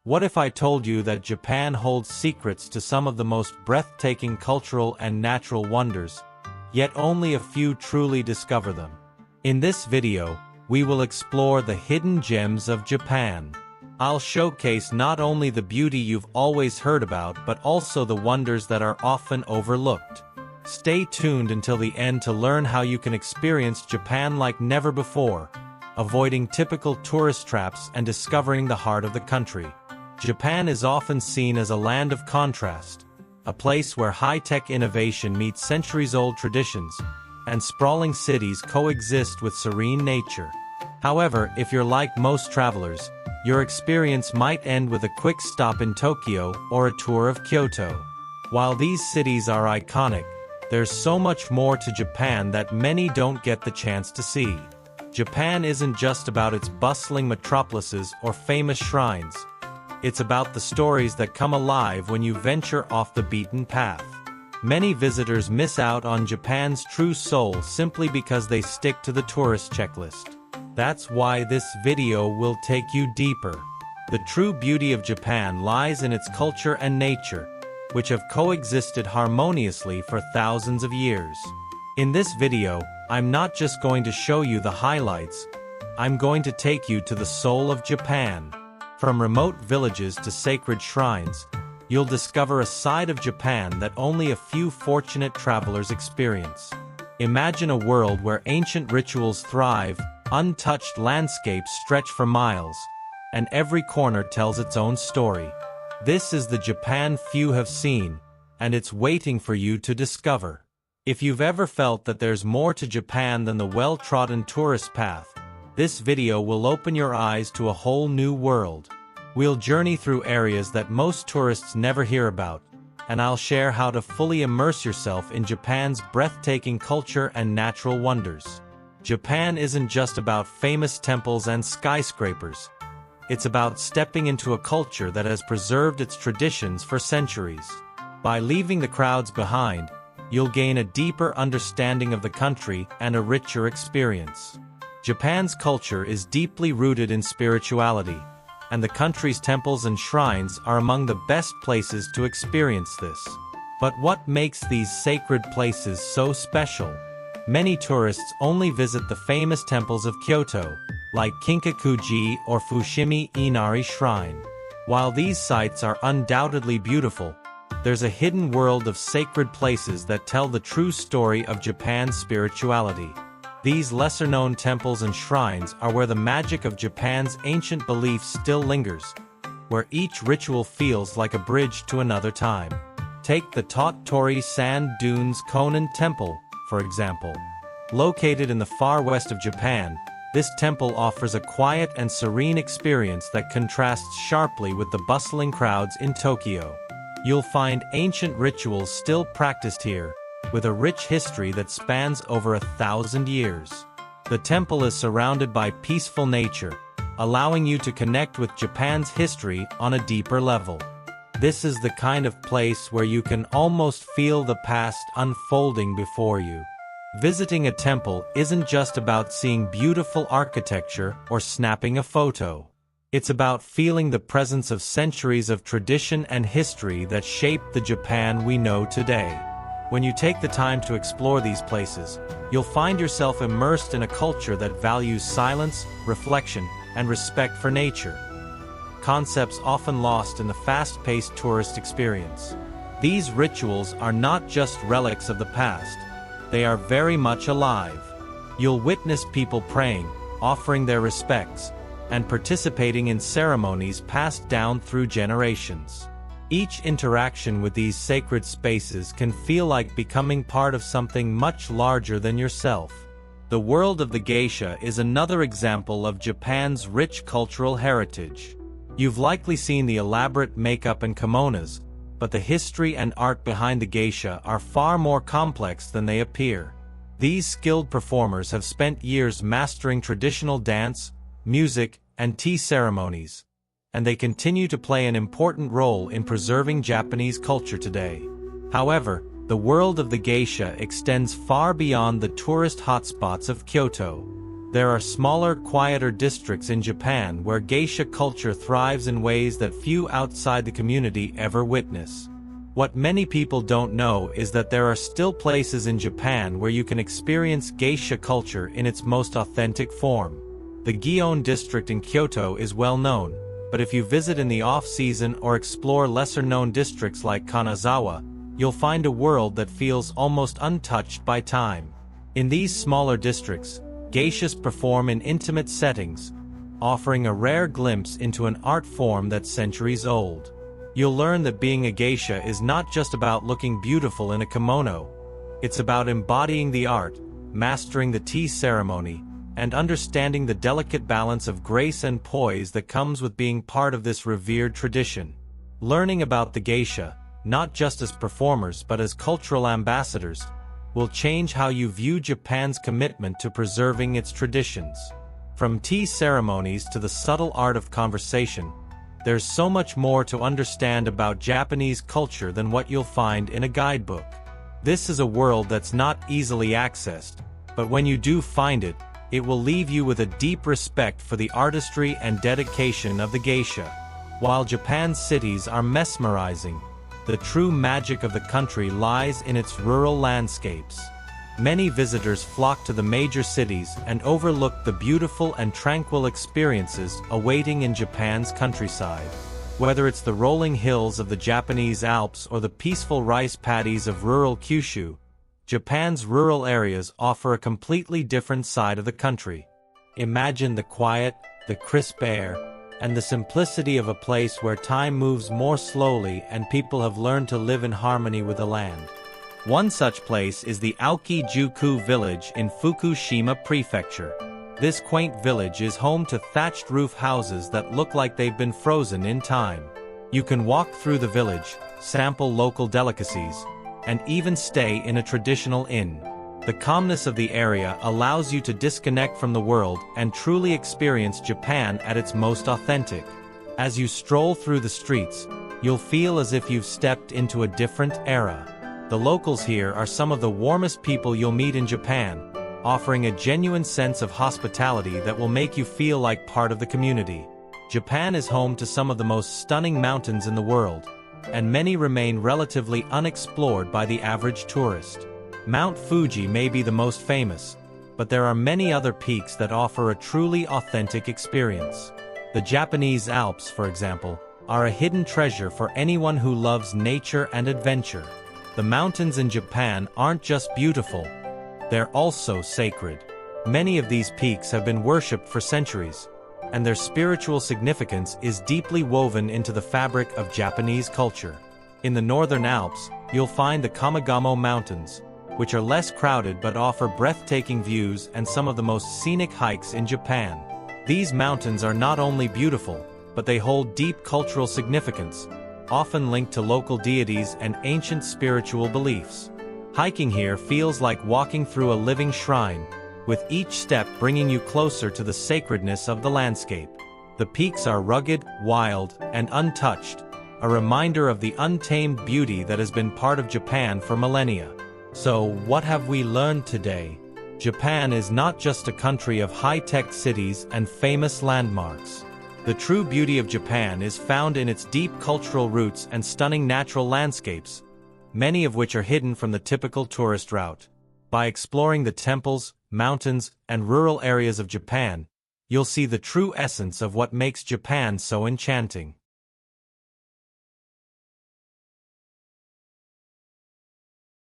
What if I told you that Japan holds secrets to some of the most breathtaking cultural and natural wonders, yet only a few truly discover them? In this video, we will explore the hidden gems of Japan. I'll showcase not only the beauty you've always heard about but also the wonders that are often overlooked. Stay tuned until the end to learn how you can experience Japan like never before, avoiding typical tourist traps and discovering the heart of the country. Japan is often seen as a land of contrast, a place where high-tech innovation meets centuries-old traditions, and sprawling cities coexist with serene nature. However, if you're like most travelers, your experience might end with a quick stop in Tokyo or a tour of Kyoto. While these cities are iconic, there's so much more to Japan that many don't get the chance to see. Japan isn't just about its bustling metropolises or famous shrines. It's about the stories that come alive when you venture off the beaten path. Many visitors miss out on Japan's true soul simply because they stick to the tourist checklist. That's why this video will take you deeper. The true beauty of Japan lies in its culture and nature, which have coexisted harmoniously for thousands of years. In this video, I'm not just going to show you the highlights, I'm going to take you to the soul of Japan. From remote villages to sacred shrines, you'll discover a side of Japan that only a few fortunate travelers experience. Imagine a world where ancient rituals thrive, untouched landscapes stretch for miles, and every corner tells its own story. This is the Japan few have seen, and it's waiting for you to discover. If you've ever felt that there's more to Japan than the well-trodden tourist path, this video will open your eyes to a whole new world. We'll journey through areas that most tourists never hear about, and I'll share how to fully immerse yourself in Japan's breathtaking culture and natural wonders. Japan isn't just about famous temples and skyscrapers. It's about stepping into a culture that has preserved its traditions for centuries. By leaving the crowds behind, you'll gain a deeper understanding of the country and a richer experience. Japan's culture is deeply rooted in spirituality, and the country's temples and shrines are among the best places to experience this. But what makes these sacred places so special? Many tourists only visit the famous temples of Kyoto, like Kinkakuji or Fushimi Inari Shrine. While these sites are undoubtedly beautiful, there's a hidden world of sacred places that tell the true story of Japan's spirituality. These lesser-known temples and shrines are where the magic of Japan's ancient beliefs still lingers, where each ritual feels like a bridge to another time. Take the Tottori Sand Dunes Konan Temple, for example. Located in the far west of Japan, this temple offers a quiet and serene experience that contrasts sharply with the bustling crowds in Tokyo. You'll find ancient rituals still practiced here, with a rich history that spans over 1,000 years. The temple is surrounded by peaceful nature, allowing you to connect with Japan's history on a deeper level. This is the kind of place where you can almost feel the past unfolding before you. Visiting a temple isn't just about seeing beautiful architecture or snapping a photo. It's about feeling the presence of centuries of tradition and history that shaped the Japan we know today. When you take the time to explore these places, you'll find yourself immersed in a culture that values silence, reflection, and respect for nature. Concepts often lost in the fast-paced tourist experience. These rituals are not just relics of the past, they are very much alive. You'll witness people praying, offering their respects, and participating in ceremonies passed down through generations. Each interaction with these sacred spaces can feel like becoming part of something much larger than yourself. The world of the geisha is another example of Japan's rich cultural heritage. You've likely seen the elaborate makeup and kimonos, but the history and art behind the geisha are far more complex than they appear. These skilled performers have spent years mastering traditional dance, music, and tea ceremonies, and they continue to play an important role in preserving Japanese culture today. However, the world of the geisha extends far beyond the tourist hotspots of Kyoto. There are smaller, quieter districts in Japan where geisha culture thrives in ways that few outside the community ever witness. What many people don't know is that there are still places in Japan where you can experience geisha culture in its most authentic form. The Gion district in Kyoto is well known, but if you visit in the off-season or explore lesser-known districts like Kanazawa, you'll find a world that feels almost untouched by time. In these smaller districts, geishas perform in intimate settings, offering a rare glimpse into an art form that's centuries old. You'll learn that being a geisha is not just about looking beautiful in a kimono. It's about embodying the art, mastering the tea ceremony, and understanding the delicate balance of grace and poise that comes with being part of this revered tradition. Learning about the geisha, not just as performers but as cultural ambassadors, will change how you view Japan's commitment to preserving its traditions. From tea ceremonies to the subtle art of conversation, there's so much more to understand about Japanese culture than what you'll find in a guidebook. This is a world that's not easily accessed, but when you do find it, it will leave you with a deep respect for the artistry and dedication of the geisha. While Japan's cities are mesmerizing, the true magic of the country lies in its rural landscapes. Many visitors flock to the major cities and overlook the beautiful and tranquil experiences awaiting in Japan's countryside. Whether it's the rolling hills of the Japanese Alps or the peaceful rice paddies of rural Kyushu, Japan's rural areas offer a completely different side of the country. Imagine the quiet, the crisp air, and the simplicity of a place where time moves more slowly and people have learned to live in harmony with the land. One such place is the Aoki-juku village in Fukushima Prefecture. This quaint village is home to thatched roof houses that look like they've been frozen in time. You can walk through the village, sample local delicacies, and even stay in a traditional inn. The calmness of the area allows you to disconnect from the world and truly experience Japan at its most authentic. As you stroll through the streets, you'll feel as if you've stepped into a different era. The locals here are some of the warmest people you'll meet in Japan, offering a genuine sense of hospitality that will make you feel like part of the community. Japan is home to some of the most stunning mountains in the world, and many remain relatively unexplored by the average tourist. Mount Fuji may be the most famous, but there are many other peaks that offer a truly authentic experience. The Japanese Alps, for example, are a hidden treasure for anyone who loves nature and adventure. The mountains in Japan aren't just beautiful, they're also sacred. Many of these peaks have been worshipped for centuries, and their spiritual significance is deeply woven into the fabric of Japanese culture. In the Northern Alps, you'll find the Kamigamo Mountains, which are less crowded but offer breathtaking views and some of the most scenic hikes in Japan. These mountains are not only beautiful, but they hold deep cultural significance, often linked to local deities and ancient spiritual beliefs. Hiking here feels like walking through a living shrine, with each step bringing you closer to the sacredness of the landscape. The peaks are rugged, wild, and untouched, a reminder of the untamed beauty that has been part of Japan for millennia. So, what have we learned today? Japan is not just a country of high-tech cities and famous landmarks. The true beauty of Japan is found in its deep cultural roots and stunning natural landscapes, many of which are hidden from the typical tourist route. By exploring the temples, mountains, and rural areas of Japan, you'll see the true essence of what makes Japan so enchanting.